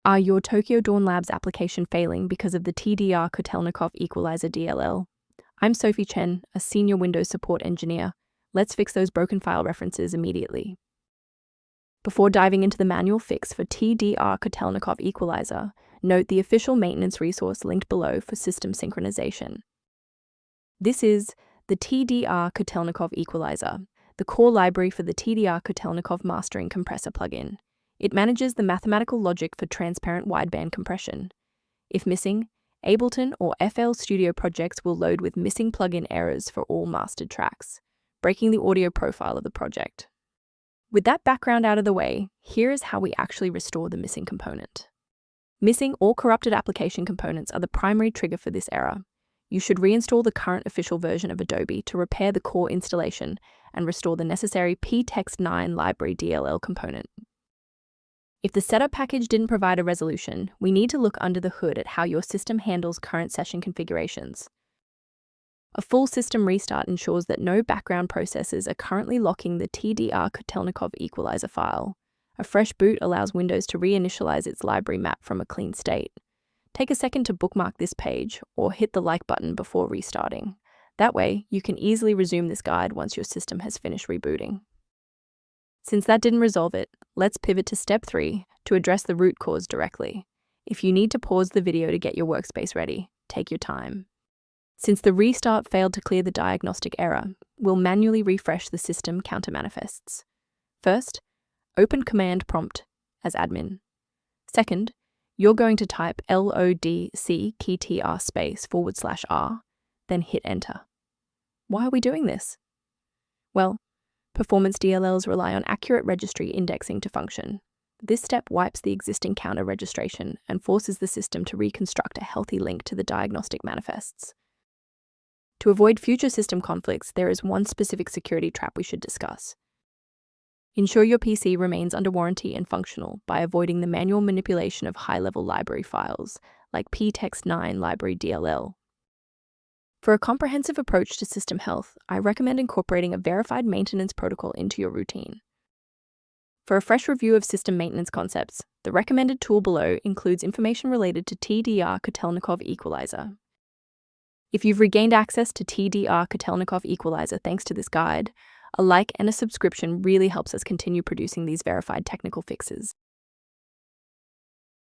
Are your Tokyo Dawn Labs application failing because of the Tdr-kotelnikov equalizer DLL? I'm Sophie Chen, a senior Windows support engineer. Let's fix those broken file references immediately. Before diving into the manual fix for Tdr-kotelnikov equalizer, note the official maintenance resource linked below for system synchronization. This is the Tdr-kotelnikov equalizer, the core library for the Tdr-kotelnikov mastering compressor plugin. It manages the mathematical logic for transparent wideband compression. If missing, Ableton or FL Studio projects will load with missing plugin errors for all mastered tracks, breaking the audio profile of the project. With that background out of the way, here is how we actually restore the missing component. Missing or corrupted application components are the primary trigger for this error. You should reinstall the current official version of Adobe to repair the core installation and restore the necessary ptext9 library DLL component. If the setup package didn't provide a resolution, we need to look under the hood at how your system handles current session configurations. A full system restart ensures that no background processes are currently locking the Tdr-kotelnikov equalizer file. A fresh boot allows Windows to reinitialize its library map from a clean state. Take a second to bookmark this page or hit the like button before restarting. That way, you can easily resume this guide once your system has finished rebooting. Since that didn't resolve it, let's pivot to step 3 to address the root cause directly. If you need to pause the video to get your workspace ready, take your time. Since the restart failed to clear the diagnostic error, we'll manually refresh the system counter manifests. First, open Command Prompt as admin. Second, you're going to type lodc_tr/R, then hit Enter. Why are we doing this? Well, performance DLLs rely on accurate registry indexing to function. This step wipes the existing counter registration and forces the system to reconstruct a healthy link to the diagnostic manifests. To avoid future system conflicts, there is one specific security trap we should discuss. Ensure your PC remains under warranty and functional by avoiding the manual manipulation of high-level library files, like ptext9 library DLL. For a comprehensive approach to system health, I recommend incorporating a verified maintenance protocol into your routine. For a fresh review of system maintenance concepts, the recommended tool below includes information related to Tdr-kotelnikov equalizer. If you've regained access to Tdr-kotelnikov equalizer thanks to this guide, a like and a subscription really helps us continue producing these verified technical fixes.